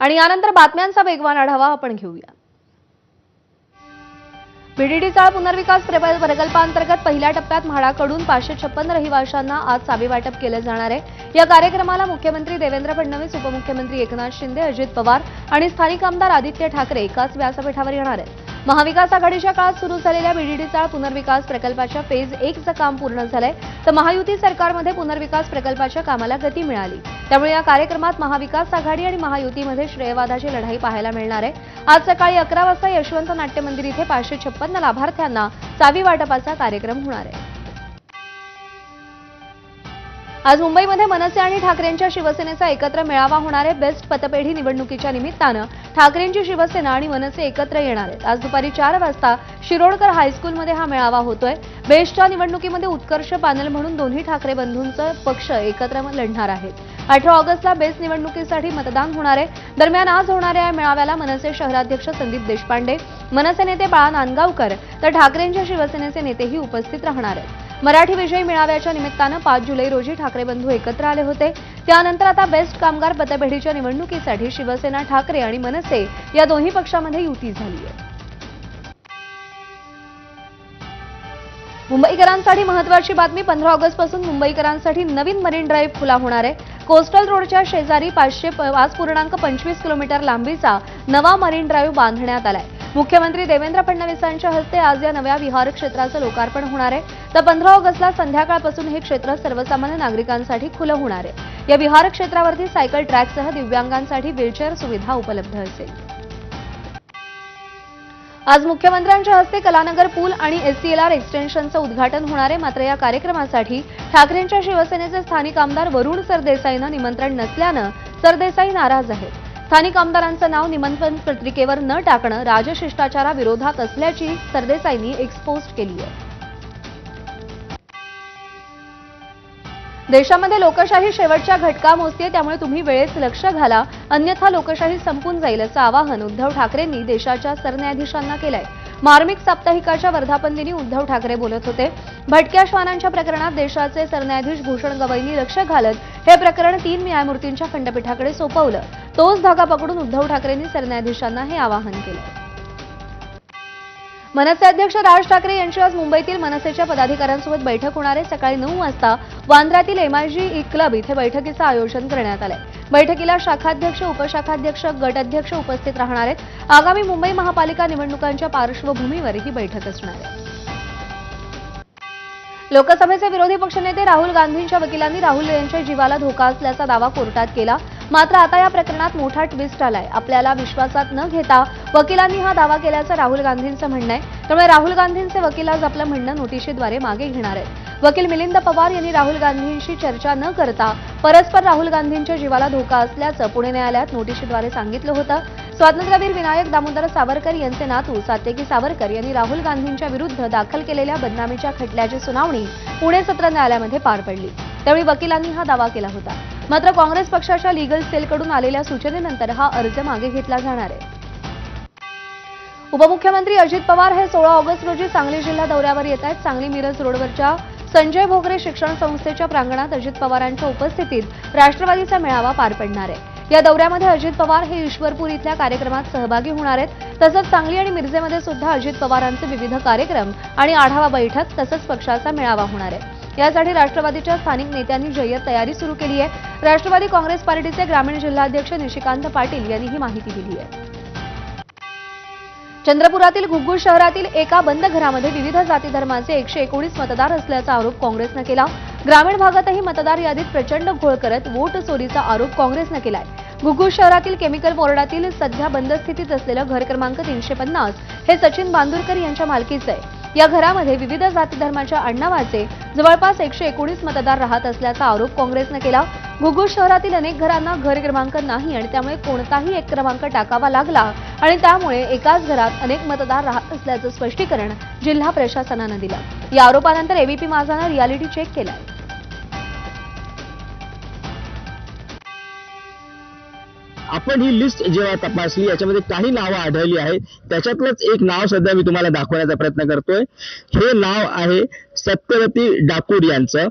आणि यानंतर बातम्यांचा वेगवान आढावा आपण घेऊया। बीडीडी चाळ पुनर्विकास प्रकल्पांतर्गत पहिल्या टप्प्यात म्हाडाकडून 556 रहिवाशांना आज चावी वाटप केले जाणार आहे। या कार्यक्रमाला मुख्यमंत्री देवेंद्र फडणवीस, उपमुख्यमंत्री एकनाथ शिंदे, अजित पवार आणि स्थानिक आमदार आदित्य ठाकरे एकाच व्यासपीठावर येणार आहेत। महाविकास आघाडीच्या काळात सुरू झालेल्या बीडीडी चाळ पुनर्विकास प्रकल्पाच्या फेज 1 चं काम पूर्ण झालंय, तर महायुती सरकारमध्ये पुनर्विकास प्रकल्पाच्या कामाला गती मिळाली। त्यामुळे या कार्यक्रमात महाविकास आघाडी आणि महायुतीमध्ये श्रेयवादाची लढाई पाहायला मिळणार आहे। आज सकाळी 11 वाजता यशवंत नाट्य मंदिर इथे 556 लाभार्थ्यांना चावी वाटपाचा कार्यक्रम होणार आहे। आज मुंबईमध्ये मनसे आणि ठाकरेंच्या शिवसेनेचा एकत्र मेळावा होणार आहे। बेस्ट पतपेढी निवडणुकीच्या निमित्तानं ठाकरेंची शिवसेना आणि मनसे एकत्र येणार आहेत। आज दुपारी 4 वाजता शिरोडकर हायस्कूलमध्ये हा मेळावा होतोय। बेस्टच्या निवडणुकीमध्ये उत्कर्ष पॅनल म्हणून दोन्ही ठाकरे बंधूंचे पक्ष एकत्र लढणार आहेत। 18 ऑगस्टला बेस्ट निवडणुकीसाठी मतदान होणार आहे। दरम्यान आज होणाऱ्या या मेळाव्याला मनसे शहराध्यक्ष संदीप देशपांडे, मनसे नेते बाळा नांदगावकर तर ठाकरेंच्या शिवसेनेचे नेतेही उपस्थित राहणार आहेत। मराठी विजयी मेळाव्याच्या निमित्तानं 5 जुलै रोजी ठाकरे बंधू एकत्र आले होते। त्यानंतर आता बेस्ट कामगार पतपेढीच्या निवडणुकीसाठी शिवसेना, ठाकरे आणि मनसे या दोन्ही पक्षांमध्ये युती झाली आहे। मुंबईकरांसाठी महत्त्वाची बातमी। 15 ऑगस्टपासून मुंबईकरांसाठी नवीन मरीन ड्राईव्ह खुला होणार आहे। कोस्टल रोडच्या शेजारी 5.25 किलोमीटर लांबीचा नवा मरीन ड्राईव्ह बांधण्यात आलाय। मुख्यमंत्री देवेंद्र फडणवीसांच्या हस्ते आज या नव्या विहार क्षेत्राचं लोकार्पण होणार आहे। तर 15 ऑगस्टला संध्याकाळपासून हे क्षेत्र सर्वसामान्य नागरिकांसाठी खुलं होणार आहे। या विहार क्षेत्रावरती सायकल ट्रॅकसह दिव्यांगांसाठी व्हीलचेअर सुविधा उपलब्ध असेल। आज मुख्यमंत्र्यांच्या हस्ते कलानगर पूल आणि एससीएलआर एक्सटेन्शनचं उद्घाटन होणार आहे। मात्र या कार्यक्रमासाठी ठाकरेंच्या शिवसेनेचे स्थानिक आमदार वरुण सरदेसाईंना निमंत्रण नसल्यानं सरदेसाई नाराज आहेत। स्थानिक आमदारांचं नाव निमंत्रण पत्रिकेवर न टाकणं राजशिष्टाचाराविरोधात असल्याची सरदेसाईंनी एक्सपोस्ट केली आहे। देशामध्ये लोकशाही शेवटच्या घटका मोजते, त्यामुळे तुम्ही वेळेत लक्ष घाला, अन्यथा लोकशाही संपून जाईल असं आवाहन उद्धव ठाकरेंनी देशाच्या सरन्यायाधीशांना केलंय। मार्मिक साप्ताहिकाच्या वर्धापनदिनी उद्धव ठाकरे बोलत होते। भटक्या श्वानांच्या प्रकरणात देशाचे सरन्यायाधीश भूषण गवईंनी लक्ष घालत हे प्रकरण 3 न्यायमूर्तींच्या खंडपीठाकडे सोपवलं। तोच धागा पकडून उद्धव ठाकरेंनी सरन्यायाधीशांना हे आवाहन केलं। मनसे अध्यक्ष राज ठाकरे यांची आज मुंबईतील मनसेच्या पदाधिकाऱ्यांसोबत बैठक होणार आहे। सकाळी 9 वाजता वांद्र्यातील MIG क्लब इथे बैठकीचं आयोजन करण्यात आलंय। बैठकीला शाखाध्यक्ष, उपशाखाध्यक्ष, गट अध्यक्ष उपस्थित राहणार आहेत। आगामी मुंबई महापालिका निवडणुकांच्या पार्श्वभूमीवर ही बैठक असणार आहे। लोकसभेचे विरोधी पक्षनेते राहुल गांधींच्या वकिलांनी राहुल यांच्या जीवाला धोका असल्याचा दावा कोर्टात केला। मात्र आता या प्रकरणात मोठा ट्विस्ट आलाय। आपल्याला विश्वासात न घेता वकिलांनी हा दावा केल्याचं राहुल गांधींचं म्हणणं आहे। त्यामुळे राहुल गांधींचे वकील आज आपलं म्हणणं नोटिशीद्वारे मागे घेणार आहेत। वकील मिलिंद पवार यांनी राहुल गांधींशी चर्चा न करता परस्पर राहुल गांधींच्या जीवाला धोका असल्याचं पुणे न्यायालयात नोटिशीद्वारे सांगितलं होतं। स्वातंत्र्यवीर विनायक दामोदर सावरकर यांचे नातू सात्यकी सावरकर यांनी राहुल गांधींच्या विरुद्ध दाखल केलेल्या बदनामीच्या खटल्याची सुनावणी पुणे सत्र न्यायालयामध्ये पार पडली। त्यावेळी वकिलांनी हा दावा केला होता। मात्र काँग्रेस पक्षाच्या लीगल सेलकडून आलेल्या सूचनेनंतर हा अर्ज मागे घेतला जाणार आहे। उपमुख्यमंत्री अजित पवार हे 16 ऑगस्ट रोजी सांगली जिल्हा दौऱ्यावर येत आहेत। सांगली मिरज रोडवरच्या संजय भोगरे शिक्षण संस्थेच्या प्रांगणात अजित पवारांच्या उपस्थितीत राष्ट्रवादीचा मेळावा पार पडणार आहे। या दौऱ्यामध्ये अजित पवार हे ईश्वरपूर इथल्या कार्यक्रमात सहभागी होणार आहेत। तसंच सांगली आणि मिरजेमध्ये सुद्धा अजित पवारांचे विविध कार्यक्रम आणि आढावा बैठक तसंच पक्षाचा मेळावा होणार आहे। यासाठी राष्ट्रवादीच्या स्थानिक नेत्यांनी जय्यत तयारी सुरू केली आहे। राष्ट्रवादी काँग्रेस पार्टीचे ग्रामीण जिल्हाध्यक्ष निशिकांत पाटील यांनी ही माहिती दिली आहे। चंद्रपुरातील घुग्गू शहरातील एका बंद घरामध्ये विविध जाती धर्माचे 119 मतदार असल्याचा आरोप काँग्रेसनं केला। ग्रामीण भागातही मतदार यादीत प्रचंड घोळ करत वोट चोरीचा आरोप काँग्रेसनं केलाय। घुग्गू शहरातील केमिकल बोर्डातील सध्या बंद स्थितीत असलेलं घर क्रमांक 350 हे सचिन बांदुरकर यांच्या मालकीचं आहे। या घरामध्ये विविध जाती धर्माच्या आडनावाचे जवळपास 119 मतदार राहत असल्याचा आरोप काँग्रेसनं केला। घुग्गू शहरातील अनेक घरांना घर क्रमांक नाही आणि त्यामुळे कोणताही एक क्रमांक टाकावा लागला आणि त्यामुळे एकाच घरात अनेक मतदार राहत असल्याचं स्पष्टीकरण जिल्हा प्रशासनानं दिलं। या आरोपानंतर एबीपी माझानं रियालिटी चेक केलाय। आपण ही लिस्ट जेव्हा तपासली याच्यामध्ये काही नावं आढळली आहेत. त्याच्यातलंच एक नाव सध्या मी तुम्हाला दाखवण्याचा प्रयत्न करतोय. हे नाव आहे सत्यवती डाकूर यांचं.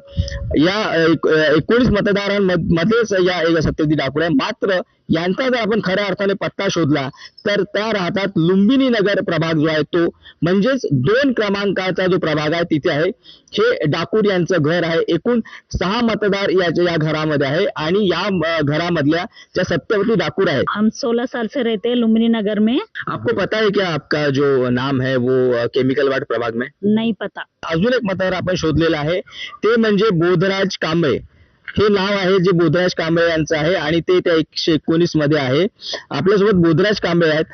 या 19 मतदारांमध्येच या सत्यवती डाकूर आहे. मात्र यांचा जर आपण खऱ्या अर्थाने पत्ता शोधला तर त्या राहतात लुंबिनी नगर प्रभाग जो आहे तो, म्हणजेच 2 क्रमांकाचा जो प्रभाग आहे तिथे आहे हे डाकूर यांचं घर आहे. एकूण 6 मतदार या घरामध्ये आहे आणि या घरामधल्या ज्या सत्यवती डाकूर है। हम 16 साल से रहते हैं लुम्बिनी नगर में। आपको पता है क्या आपका जो नाम है वो केमिकल वार्ड प्रभाग में? नहीं पता। अजून एक मतदार आपण शोधलेला आहे ते म्हणजे बोधराज कांबळे. हे नाव आहे जे बोधराज कांबळे यांचं आहे आणि ते त्या 119 मध्ये आहे. आपल्यासोबत बोधराज कांबळे आहेत.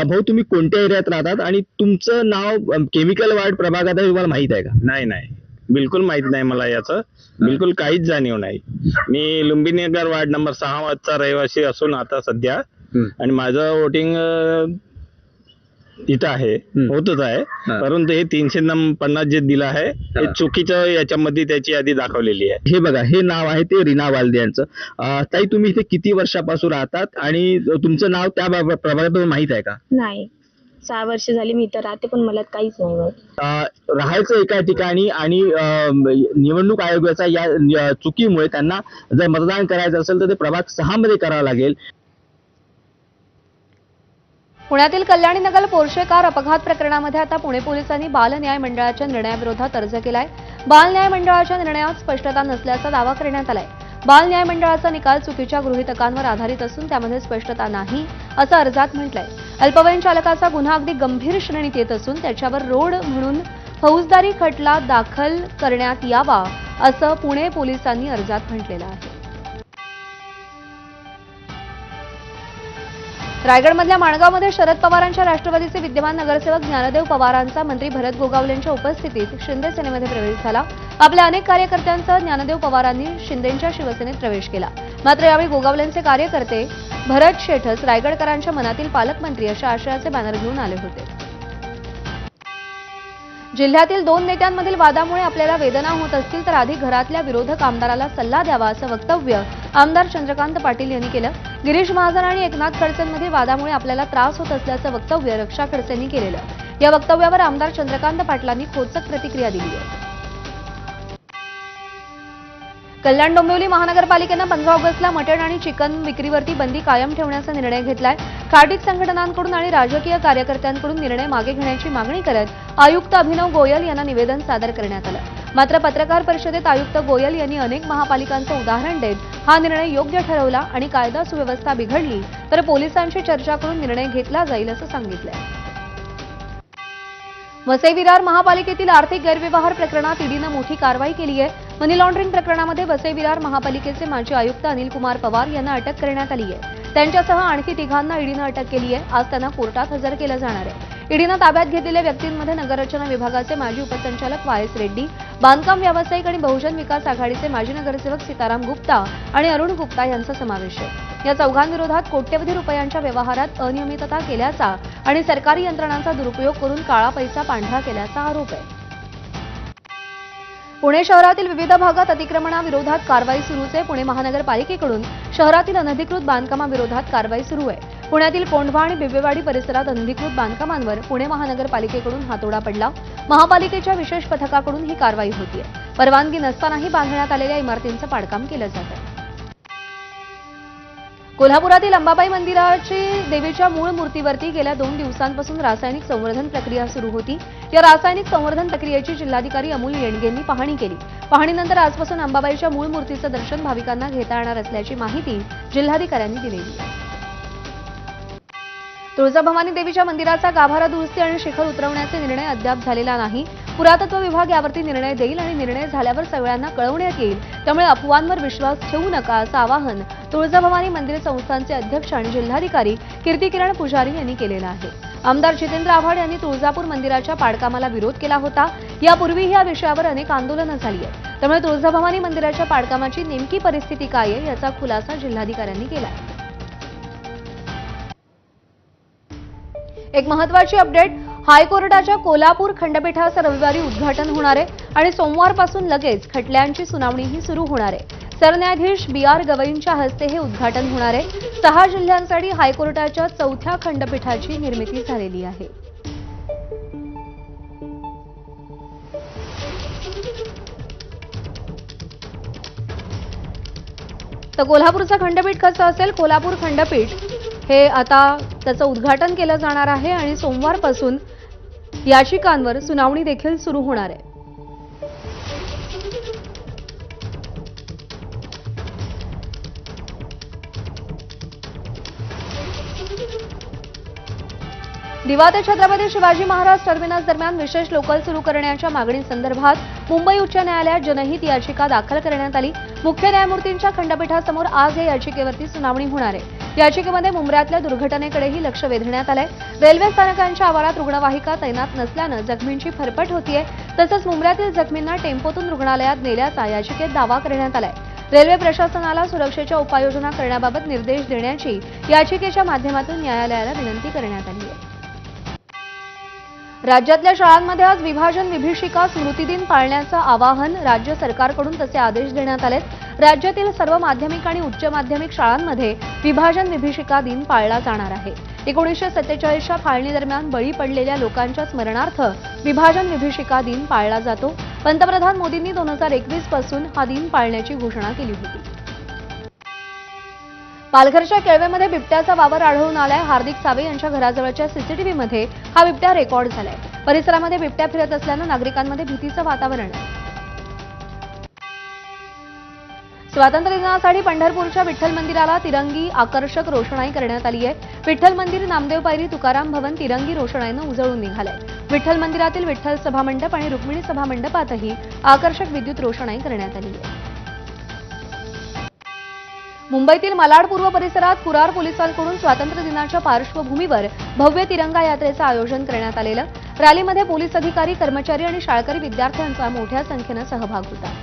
भाऊ, तुम्ही कोणत्या एरियात राहतात आणि तुमचं नाव केमिकल वार्ड प्रभागात आहे, तुम्हाला माहित आहे का? नाही, बिलकुल माहित नाही मला याचं. बिलकुल काहीच जाणीव नाही. मी लुंबिनी नगर वार्ड नंबर 6 चा रहिवासी असून आता सध्या आणि माझं वोटिंग इथं आहे, होतच आहे. परंतु हे 350 जे दिलं आहे हे चुकीचं याच्यामध्ये त्याची यादी दाखवलेली आहे. हे बघा, हे नाव आहे ते रीना वालदे यांचं. ताई, तुम्ही इथे किती वर्षापासून राहतात आणि तुमचं नाव त्या प्रभागात माहित आहे का? नाही, 6 वर्ष झाली मी इथं राहते, पण मला काहीच नाही माहित. राहायचं एका ठिकाणी आणि निवडणूक आयोगाच्या या चुकीमुळे त्यांना जर मतदान करायचं असेल तर ते प्रभाग 6 मध्ये करावं लागेल. पुण्यातील कल्याणी नगर पोर्शे कार अपघात प्रकरणामध्ये आता पुणे पोलिसांनी बाल न्याय मंडळाच्या निर्णयाविरोधात अर्ज केलाय. बाल न्याय मंडळाच्या निर्णयात स्पष्टता नसल्याचा दावा करण्यात आलाय. बाल न्याय मंडळाचा निकाल चुकीच्या गृहीतकांवर आधारित असून त्यामध्ये स्पष्टता नाही असं अर्जात म्हटलंय. अल्पवयीन चालकाचा गुन्हा अगदी गंभीर श्रेणीत येत असून त्याच्यावर रोड म्हणून फौजदारी खटला दाखल करण्यात यावा असं पुणे पोलिसांनी अर्जात म्हटलेलं आहे. रायगडमधल्या माणगावमध्ये शरद पवारांच्या राष्ट्रवादीचे विद्यमान नगरसेवक ज्ञानदेव पवारांचा मंत्री भरत गोगावलेंच्या उपस्थितीत शिंदे सेनेमध्ये प्रवेश झाला. आपल्या अनेक कार्यकर्त्यांसह ज्ञानदेव पवारांनी शिंदेंच्या शिवसेनेत प्रवेश केला. मात्र यावेळी गोगावलेंचे कार्यकर्ते भरत शेठस रायगडकरांच्या मनातील पालकमंत्री अशा आशयाचे बॅनर घेऊन आले होते. जिल्ह्यातील 2 नेत्यांमधील वादामुळे आपल्याला वेदना होत असतील तर आधी घरातल्या विरोधक आमदाराला सल्ला द्यावा असं वक्तव्य आमदार चंद्रकांत पाटील यांनी केलं. गिरीश महाजन आणि एकनाथ खडसेंमधील वादामुळे आपल्याला त्रास होत असल्याचं वक्तव्य रक्षा खडसेंनी केलेलं. या वक्तव्यावर आमदार चंद्रकांत पाटलांनी खोचक प्रतिक्रिया दिली आहे. कल्याण डोंबिवली महानगरपालिकेनं 15 ऑगस्टला मटण आणि चिकन विक्रीवरती बंदी कायम ठेवण्याचा निर्णय घेतलाय. खार्टिक संघटनांकडून आणि राजकीय कार्यकर्त्यांकडून निर्णय मागे घेण्याची मागणी करत आयुक्त अभिनव गोयल यांना निवेदन सादर करण्यात आलं. मात्र पत्रकार परिषदेत आयुक्त गोयल यांनी अनेक महापालिकांचं उदाहरण देत हा निर्णय योग्य ठरवला आणि कायदा सुव्यवस्था बिघडली तर पोलिसांशी चर्चा करून निर्णय घेतला जाईल असं सांगितलंय. वसई विरार महापालिकेतील आर्थिक गैरव्यवहार प्रकरणात ईडीनं मोठी कारवाई केली आहे. मनी लॉन्ड्रिंग प्रकरणामध्ये वसई विरार महापालिकेचे माजी आयुक्त अनिल कुमार पवार यांना अटक करण्यात आली आहे. त्यांच्यासह आणखी 3 ईडीनं अटक केली आहे. आज त्यांना कोर्टात हजर केलं जाणार आहे. ईडीनं ताब्यात घेतलेल्या व्यक्तींमध्ये नगररचना विभागाचे माजी उपसंचालक वायस रेड्डी, बांधकाम व्यावसायिक आणि बहुजन विकास आघाडीचे माजी नगरसेवक सीताराम गुप्ता आणि अरुण गुप्ता यांचा समावेश आहे. या चौघांविरोधात कोट्यवधी रुपयांच्या व्यवहारात अनियमितता केल्याचा आणि सरकारी यंत्रणांचा दुरुपयोग करून काळा पैसा पांढरा केल्याचा आरोप आहे. पुणे शहरातील विविध भागात अतिक्रमणाविरोधात कारवाई सुरूच आहे. पुणे महानगरपालिकेकडून शहरातील अनधिकृत बांधकामाविरोधात कारवाई सुरू आहे. पुण्यातील कोंढवा आणि बिबवेवाडी परिसरात अनधिकृत बांधकामांवर पुणे महानगरपालिकेकडून हातोडा पडला. महापालिकेच्या विशेष पथकाकडून ही कारवाई होतीये. परवानगी नसतानाही बांधण्यात आलेल्या इमारतींचं पाडकाम केलं जात आहे. कोल्हापुरातील अंबाबाई मंदिराची देवीच्या मूळ मूर्तीवरती गेल्या 2 दिवसांपासून रासायनिक संवर्धन प्रक्रिया सुरू होती. या रासायनिक संवर्धन प्रक्रियेची जिल्हाधिकारी अमोल येणगेंनी पाहणी केली. पाहणीनंतर आजपासून अंबाबाईच्या मूळ मूर्तीचं दर्शन भाविकांना घेता येणार असल्याची माहिती जिल्हाधिकाऱ्यांनी दिलेली आहे. तुळजाभवानी देवीच्या मंदिराचा गाभारा दुरुस्ती आणि शिखर उतरवण्याचे निर्णय अद्याप झालेला नाही. पुरातत्व विभाग यावरती निर्णय देईल आणि निर्णय झाल्यावर सगळ्यांना कळवण्यात येईल. त्यामुळे अफवांवर विश्वास ठेवू नका असं आवाहन तुळजाभवानी मंदिर संस्थानचे अध्यक्ष आणि जिल्हाधिकारी कीर्तिकिरण पुजारी यांनी केलेलं आहे. आमदार जितेंद्र आव्हाड यांनी तुळजापूर मंदिराच्या पाडकामाला विरोध केला होता. यापूर्वी या विषयावर अनेक आंदोलनं झाली आहेत. त्यामुळे तुळजाभवानी मंदिराच्या पाडकामाची नेमकी परिस्थिती काय आहे याचा खुलासा जिल्हाधिकाऱ्यांनी केला आहे. एक महत्त्वाची अपडेट, हायकोर्टाच्या कोल्हापूर खंडपीठाचं रविवारी उद्घाटन होणार आहे आणि सोमवारपासून लगेच खटल्यांची सुनावणीही सुरू होणार आहे. सरन्यायाधीश B.R. गवईंच्या हस्ते हे उद्घाटन होणार आहे. 6 जिल्ह्यांसाठी हायकोर्टाच्या 4थ्या खंडपीठाची निर्मिती झालेली आहे. तर कोल्हापूरचं खंडपीठ कसं असेल? कोल्हापूर खंडपीठ हे आता त्याचं उद्घाटन केलं जाणार आहे आणि सोमवारपासून याचिकांवर सुनावणी देखील सुरू होणार आहे. दिवा ते छत्रपती शिवाजी महाराज टर्मिनस दरम्यान विशेष लोकल सुरू करण्याच्या मागणीसंदर्भात मुंबई उच्च न्यायालयात जनहित याचिका दाखल करण्यात आली. मुख्य न्यायमूर्तींच्या खंडपीठासमोर आज या याचिकेवरती सुनावणी होणार आहे. याचिकेमध्ये मुंबऱ्यातल्या दुर्घटनेकडेही लक्ष वेधण्यात आलंय. रेल्वे स्थानकांच्या आवारात रुग्णवाहिका तैनात नसल्यानं जखमींची फरफट होतीये. तसंच मुंबऱ्यातील जखमींना टेम्पोतून रुग्णालयात नेल्याचा याचिकेत दावा करण्यात आलाय. रेल्वे प्रशासनाला सुरक्षेच्या उपाययोजना करण्याबाबत निर्देश देण्याची याचिकेच्या माध्यमातून न्यायालयाला विनंती करण्यात आली आहे. राज्यातल्या शाळांमध्ये आज विभाजन विभीषिका स्मृती दिन पाळण्याचं आवाहन राज्य सरकारकडून तसे आदेश देण्यात आलेत. राज्यातील सर्व माध्यमिक आणि उच्च माध्यमिक शाळांमध्ये विभाजन विभीषिका दिन पाळला जाणार आहे. 1947च्या फाळणीदरम्यान बळी पडलेल्या लोकांच्या स्मरणार्थ विभाजन विभीषिका दिन पाळला जातो. पंतप्रधान मोदींनी 2021 पासून हा दिन पाळण्याची घोषणा केली होती. पालघरच्या केळवेमध्ये बिबट्याचा वावर आढळून आलाय. हार्दिक सावे यांच्या घराजवळच्या सीसीटीव्हीमध्ये हा बिबट्या रेकॉर्ड झालाय. परिसरामध्ये बिबट्या फिरत असल्यानं नागरिकांमध्ये भीतीचं वातावरण आहे. स्वातंत्र्य दिनासाठी पंढरपूरच्या विठ्ठल मंदिराला तिरंगी आकर्षक रोषणाई करण्यात आली आहे. विठ्ठल मंदिर, नामदेव पायरी, तुकाराम भवन तिरंगी रोषणाईनं उजळून निघालंय. विठ्ठल मंदिरातील विठ्ठल सभामंडप आणि रुक्मिणी सभामंडपातही आकर्षक विद्युत रोषणाई करण्यात आली आहे. मुंबईतील मालाड पूर्व परिसरात कुरार पोलिसांकडून स्वातंत्र्य दिनाच्या पार्श्वभूमीवर भव्य तिरंगा यात्रेचं आयोजन करण्यात आलेलं. रॅलीमध्ये पोलीस अधिकारी, कर्मचारी आणि शाळकरी विद्यार्थ्यांचा मोठ्या संख्येनं सहभाग होता.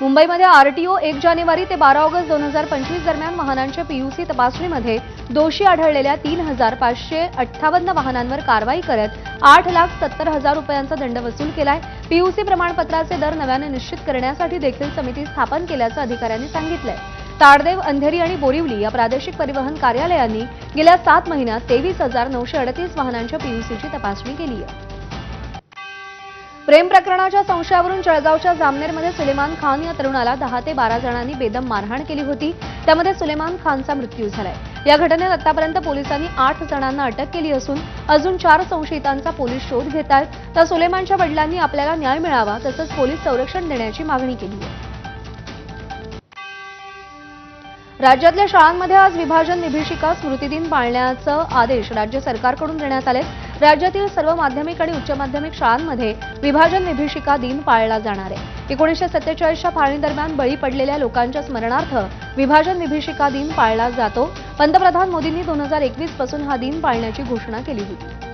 मुंबईमध्ये आरटीओ 1 जानेवारी ते 12 ऑगस्ट 2025 दरम्यान वाहनांच्या पीयूसी तपासणीमध्ये दोषी आढळलेल्या 3,558 वाहनांवर कारवाई करत 8,70,000 रुपयांचा दंड वसूल केलाय. पीयूसी प्रमाणपत्राचे दर नव्याने निश्चित करण्यासाठी देखील समिती स्थापन केल्याचं अधिकाऱ्यांनी सांगितलंय. ताडदेव, अंधेरी आणि बोरिवली या प्रादेशिक परिवहन कार्यालयांनी गेल्या 7 महिन्यात 23,938 वाहनांच्या पीयूसीची तपासणी केली आहे. प्रेम प्रकरणाच्या संशयावरून जळगावच्या जामनेरमध्ये सुलेमान खान या तरुणाला 10 ते 12 जणांनी बेदम मारहाण केली होती. त्यामध्ये सुलेमान खानचा मृत्यू झालाय. या घटनेत आतापर्यंत पोलिसांनी 8 जणांना अटक केली असून अजून 4 संशयितांचा पोलीस शोध घेत आहेत. तर सुलेमानच्या वडिलांनी आपल्याला न्याय मिळावा तसंच पोलीस संरक्षण देण्याची मागणी केली आहे. राज्यातल्या शाळांमध्ये आज विभाजन विभीषिका स्मृती दिन पाळण्याचं आदेश राज्य सरकारकडून देण्यात आले. राज्यातील सर्व माध्यमिक आणि उच्च माध्यमिक शाळांमध्ये विभाजन विभीषिका दिन पाळला जाणार आहे. 1947च्या फाळणीदरम्यान बळी पडलेल्या लोकांच्या स्मरणार्थ विभाजन विभीषिका दिन पाळला जातो. पंतप्रधान मोदींनी 2021 पासून हा दिन पाळण्याची घोषणा केली होती.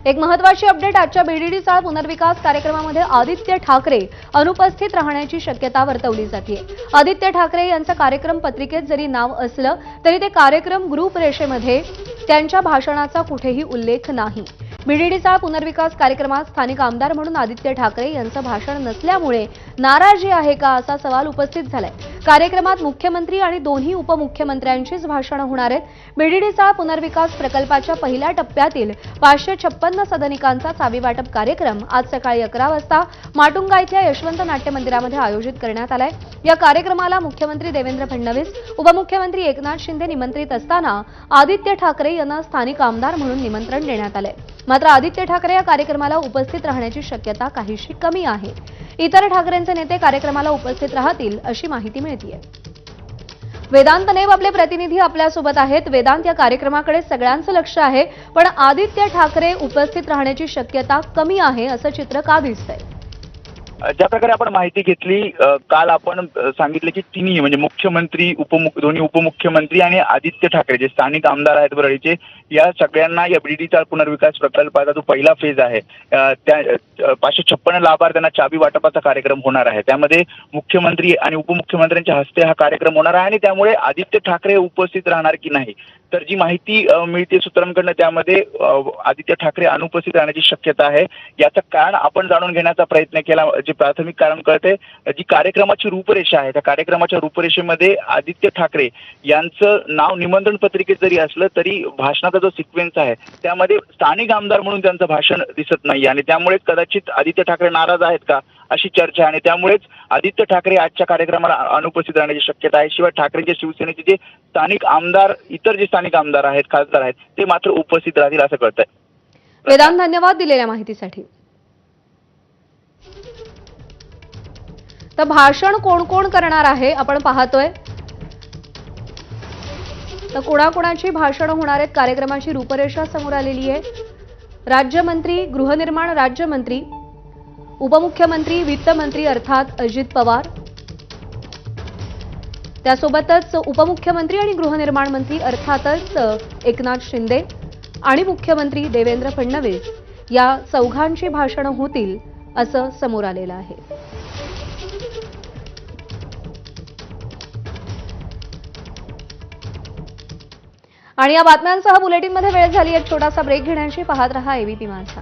एक महत्त्वाची अपडेट. आजच्या बीडीडी चाळ पुनर्विकास कार्यक्रमामध्ये आदित्य ठाकरे अनुपस्थित राहण्याची शक्यता वर्तवली जाते. आदित्य ठाकरे यांचं कार्यक्रम पत्रिकेत जरी नाव असलं तरी ते कार्यक्रम ग्रुप रेषेमध्ये त्यांच्या भाषणाचा कुठेही उल्लेख नाही. बीडीडी चाळ पुनर्विकास कार्यक्रमात स्थानिक आमदार म्हणून आदित्य ठाकरे यांचं भाषण नसल्यामुळे नाराजी आहे का असा सवाल उपस्थित झालाय. कार्यक्रमात मुख्यमंत्री आणि दोन्ही उपमुख्यमंत्र्यांचीच भाषणं होणार आहेत. बीडीडी चाळ पुनर्विकास प्रकल्पाच्या पहिल्या टप्प्यातील 556 सदनिकांचा चावी वाटप कार्यक्रम आज सकाळी 11 वाजता माटुंगा इथल्या यशवंत नाट्य मंदिरामध्ये आयोजित करण्यात आलाय. या कार्यक्रमाला मुख्यमंत्री देवेंद्र फडणवीस, उपमुख्यमंत्री एकनाथ शिंदे निमंत्रित असताना आदित्य ठाकरे यांना स्थानिक आमदार म्हणून निमंत्रण देण्यात आलंय. मात्र आदित्य ठाकरे या कार्यक्रमाला उपस्थित राहण्याची शक्यता काहीशी कमी आहे. इतर ठाकरेंचे नेते कार्यक्रमाला उपस्थित राहतील अशी माहिती मिळतेय. वेदांत नेब आपले प्रतिनिधी आपल्यासोबत आहेत. वेदांत, या कार्यक्रमाकडे सगळ्यांचं लक्ष आहे, पण आदित्य ठाकरे उपस्थित राहण्याची शक्यता कमी आहे असं चित्र का दिसतंय? ज्या प्रकारे आपण माहिती घेतली, काल आपण सांगितलं की तिन्ही म्हणजे मुख्यमंत्री, दोन्ही उपमुख्यमंत्री आणि आदित्य ठाकरे जे स्थानिक आमदार आहेत वरळीचे, या सगळ्यांना या बीडीचा पुनर्विकास प्रकल्पाचा जो पहिला फेज आहे त्या 556 लाभार्थ्यांना चाबी वाटपाचा कार्यक्रम होणार आहे. त्यामध्ये मुख्यमंत्री आणि उपमुख्यमंत्र्यांच्या हस्ते हा कार्यक्रम होणार आहे आणि त्यामुळे आदित्य ठाकरे उपस्थित राहणार की नाही, तर जी माहिती मिळते सूत्रांकडनं त्यामध्ये आदित्य ठाकरे अनुपस्थित राहण्याची शक्यता आहे. याचं कारण आपण जाणून घेण्याचा प्रयत्न केला. जे प्राथमिक कारण कळते, जी कार्यक्रमाची रूपरेषा आहे त्या कार्यक्रमाच्या रूपरेषेमध्ये आदित्य ठाकरे यांचं नाव निमंत्रण पत्रिकेत जरी असलं तरी भाषणाचा जो सिक्वेन्स आहे त्यामध्ये स्थानिक आमदार म्हणून त्यांचं भाषण दिसत नाही आणि त्यामुळे कदाचित आदित्य ठाकरे नाराज आहेत का अशी चर्चा आहे आणि त्यामुळेच आदित्य ठाकरे आजच्या कार्यक्रमाला अनुपस्थित राहण्याची शक्यता आहे. शिवाय ठाकरेंच्या शिवसेनेचे जे स्थानिक आमदार, इतर जे स्थानिक आमदार आहेत, खासदार आहेत, ते मात्र उपस्थित राहतील असं कळतंय. वेदांत, धन्यवाद दिलेल्या माहितीसाठी. तर भाषण कोण कोण करणार आहे आपण पाहतोय. तर कोणाकोणाची भाषणं होणार आहेत, कार्यक्रमाची रूपरेषा समोर आलेली आहे. राज्यमंत्री, गृहनिर्माण राज्यमंत्री, उपमुख्यमंत्री, वित्तमंत्री अर्थात अजित पवार, त्यासोबतच उपमुख्यमंत्री आणि गृहनिर्माण मंत्री अर्थातच एकनाथ शिंदे आणि मुख्यमंत्री देवेंद्र फडणवीस या चौघांची भाषणं होतील असं समोर आलेलं आहे. आणि या बातम्यांसह बुलेटिनमध्ये वेळ झाली एक छोटासा ब्रेक घेण्याची. पाहत रहा एबीपी माझा.